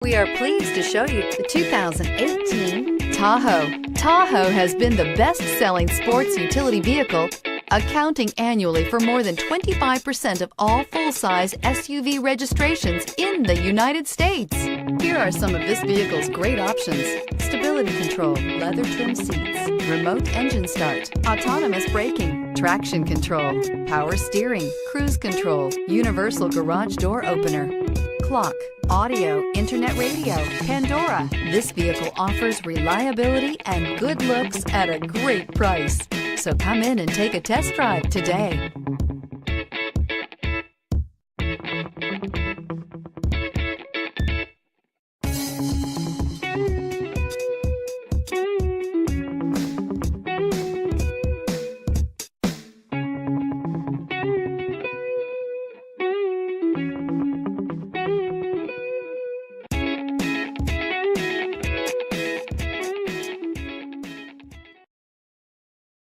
We are pleased to show you the 2018 Tahoe. Tahoe has been the best-selling sports utility vehicle, accounting annually for more than 25% of all full-size SUV registrations in the United States. Here are some of this vehicle's great options: stability control, leather trim seats, remote engine start, autonomous braking, traction control, power steering, cruise control, universal garage door opener, clock, audio, internet radio, Pandora. This vehicle offers reliability and good looks at a great price. So come in and take a test drive today.